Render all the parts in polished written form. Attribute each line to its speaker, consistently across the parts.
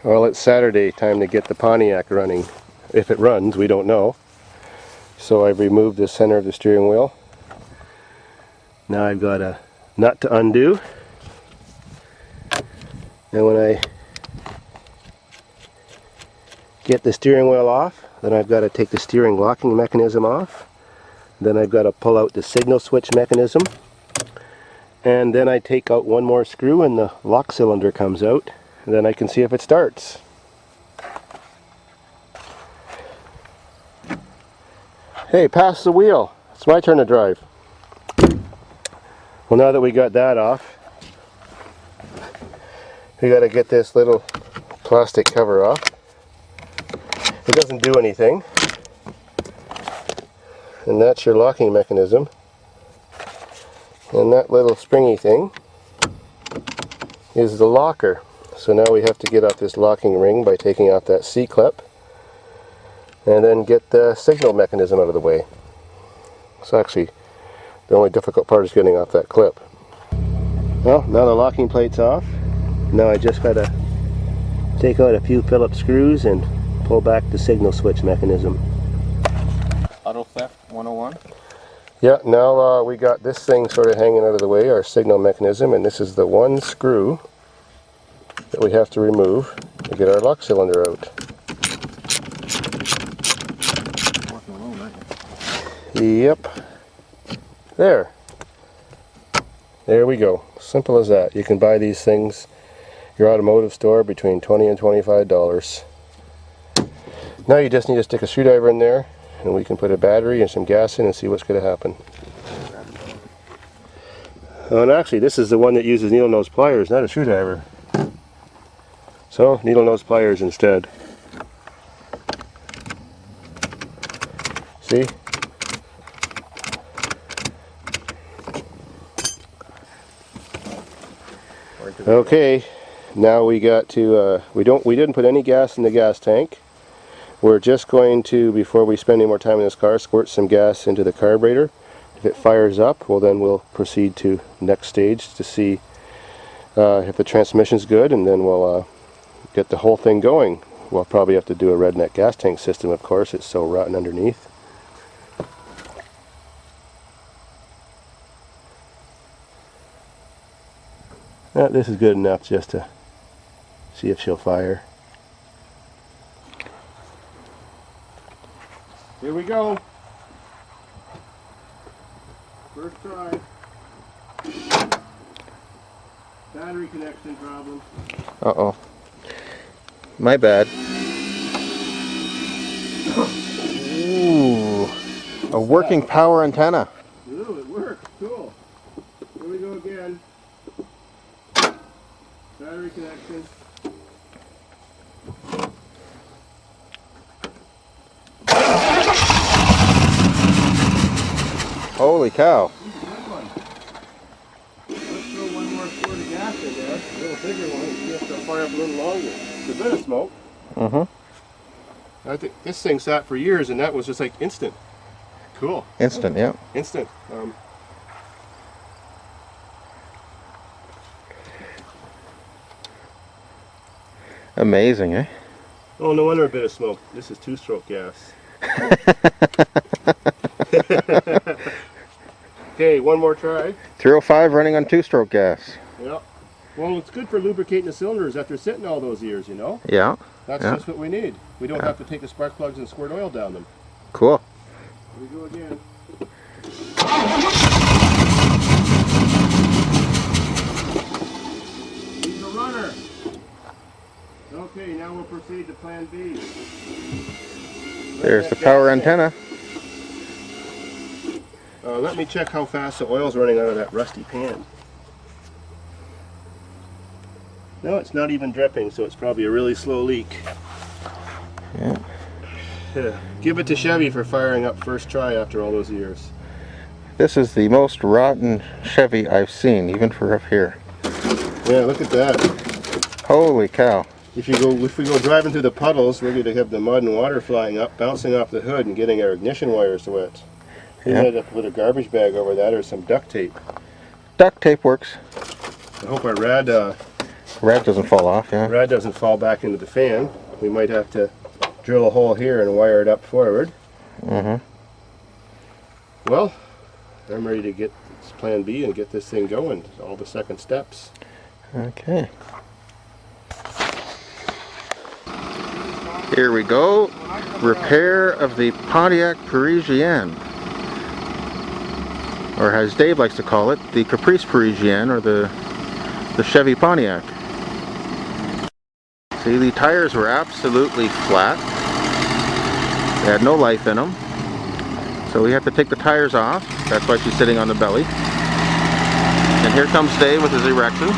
Speaker 1: Well, it's Saturday, time to get the Pontiac running. If it runs, we don't know. So I've removed the center of the steering wheel. Now I've got a nut to undo. And when I get the steering wheel off, then I've got to take the steering locking mechanism off. Then I've got to pull out the signal switch mechanism. And then I take out one more screw and the lock cylinder comes out. And then I can see if it starts. Hey, pass the wheel. It's my turn to drive. Well, now that we got that off, we got to get this little plastic cover off. It doesn't do anything. And that's your locking mechanism. And that little springy thing is the locker. So now we have to get off this locking ring by taking off that C-clip and then get the signal mechanism out of the way. So actually, the only difficult part is getting off that clip. Well, now the locking plate's off. Now I just got to take out a few Phillips screws and pull back the signal switch mechanism.
Speaker 2: Auto theft 101.
Speaker 1: Yeah, now we got this thing sort of hanging out of the way, our signal mechanism, and this is the one screw that we have to remove to get our lock cylinder out.
Speaker 2: Working alone, aren't you?
Speaker 1: Yep. There. There we go. Simple as that. You can buy these things at your automotive store between $20 and $25. Now you just need to stick a screwdriver in there and we can put a battery and some gas in and see what's going to happen. Oh, and actually this is the one that uses needle nose pliers, not a screwdriver. So, needle nose pliers instead. See? Okay, now we got to, we didn't put any gas in the gas tank. We're just going to, before we spend any more time in this car, squirt some gas into the carburetor. If it fires up, well then we'll proceed to next stage to see if the transmission's good, and then we'll get the whole thing going. We'll probably have to do a redneck gas tank system, of course, it's so rotten underneath. This is good enough just to see if she'll fire. Here we go. First try. Battery connection problem.
Speaker 2: Uh-oh. My bad. Ooh. A working power antenna.
Speaker 1: Ooh, it works. Cool. Here we go again. Battery connection.
Speaker 2: Holy cow.
Speaker 1: Let's throw one more squirt of gas in there. A little bigger one. You have to fire up a little longer. It's a bit of smoke. I think this thing sat for years and that was just like instant. Cool.
Speaker 2: Instant, yeah.
Speaker 1: Instant.
Speaker 2: Amazing, eh?
Speaker 1: Oh, no wonder a bit of smoke. This is two-stroke gas. Okay, one more try.
Speaker 2: 305 running on two-stroke gas.
Speaker 1: Yeah. Well, it's good for lubricating the cylinders after sitting all those years, you know?
Speaker 2: Yeah.
Speaker 1: That's just what we need. We don't have to take the spark plugs and squirt oil down them.
Speaker 2: Cool.
Speaker 1: Here we go again. He's a runner. Okay, now we'll proceed to plan B.
Speaker 2: There's the power antenna.
Speaker 1: Let me check how fast the oil's running out of that rusty pan. No, it's not even dripping, so it's probably a really slow leak.
Speaker 2: Yeah.
Speaker 1: Give it to Chevy for firing up first try after all those years.
Speaker 2: This is the most rotten Chevy I've seen, even for up here.
Speaker 1: Yeah, look at that.
Speaker 2: Holy cow.
Speaker 1: If we go driving through the puddles, we're going to have the mud and water flying up, bouncing off the hood and getting our ignition wires wet. You had to put a garbage bag over that or some duct tape.
Speaker 2: Duct tape works.
Speaker 1: I hope our rad
Speaker 2: Rad doesn't fall off, yeah.
Speaker 1: Rad doesn't fall back into the fan. We might have to drill a hole here and wire it up forward. Well, I'm ready to get plan B and get this thing going. All the second steps.
Speaker 2: Okay. Here we go. Repair of the Pontiac Parisienne. Or as Dave likes to call it, the Caprice Parisienne, or the Chevy Pontiac. See, the tires were absolutely flat. They had no life in them. So we have to take the tires off. That's why she's sitting on the belly. And here comes Dave with his erection.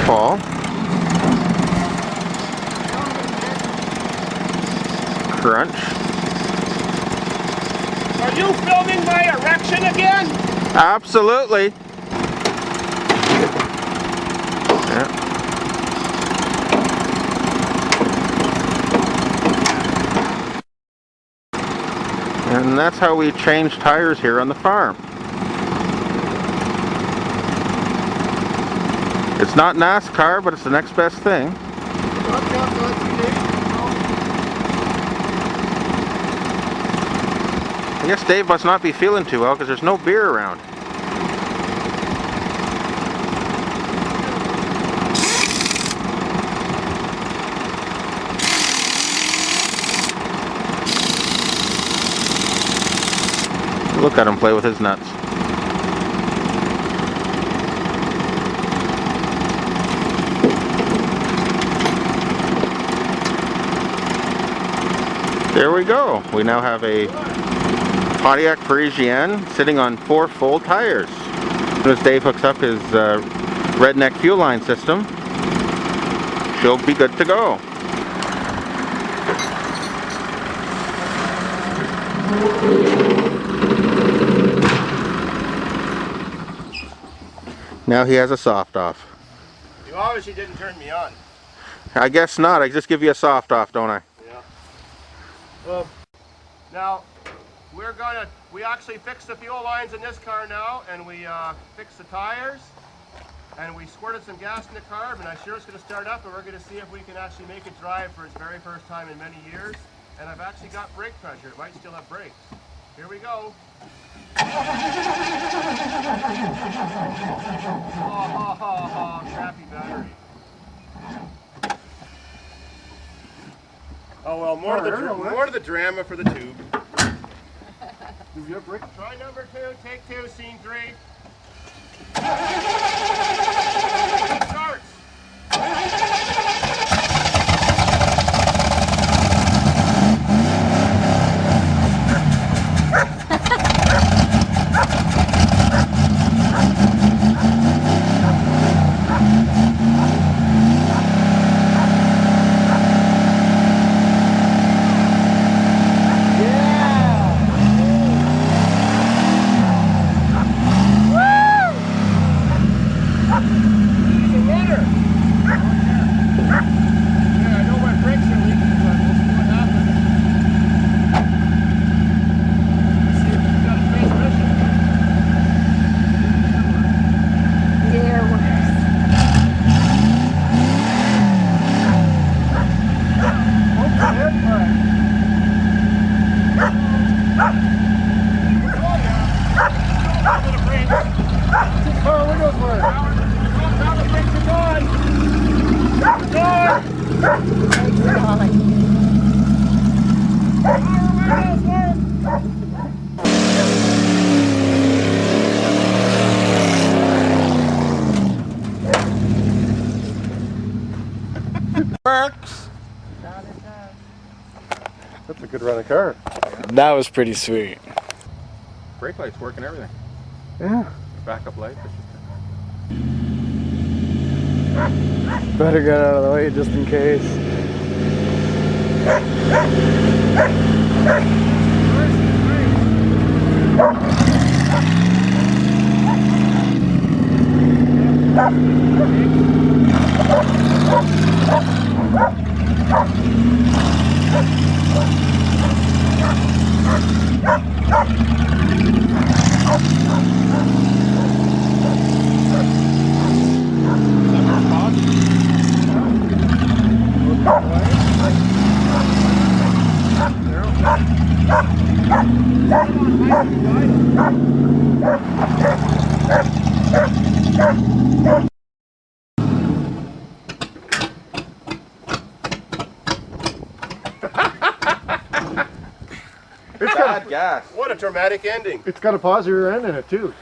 Speaker 2: Paul. Crunch.
Speaker 1: Are you filming my erection again?
Speaker 2: Absolutely. Yeah. And that's how we change tires here on the farm. It's not NASCAR, but it's the next best thing. I guess Dave must not be feeling too well because there's no beer around. Look at him play with his nuts. There we go. We now have a Pontiac Parisienne sitting on 4 full tires. As Dave hooks up his redneck fuel line system, she'll be good to go. Now he has a soft off.
Speaker 1: You obviously didn't turn me on.
Speaker 2: I guess not. I just give you a soft off, don't I?
Speaker 1: Yeah. Now, we actually fixed the fuel lines in this car now, and we fixed the tires, and we squirted some gas in the car, and I'm sure it's going to start up, and we're going to see if we can actually make it drive for its very first time in many years. And I've actually got brake pressure. It might still have brakes. Here we go. Crappy battery. Oh well, more to the drama for the tube. Try number 2, take 2, scene 3. Starts.
Speaker 2: Works.
Speaker 1: That's a good running car.
Speaker 3: That was pretty sweet.
Speaker 2: Brake lights work and everything.
Speaker 3: Yeah.
Speaker 2: Backup light.
Speaker 3: Better get out of the way just in case.
Speaker 2: Bad gas.
Speaker 1: What a dramatic ending.
Speaker 4: It's got a pause rear end in it too.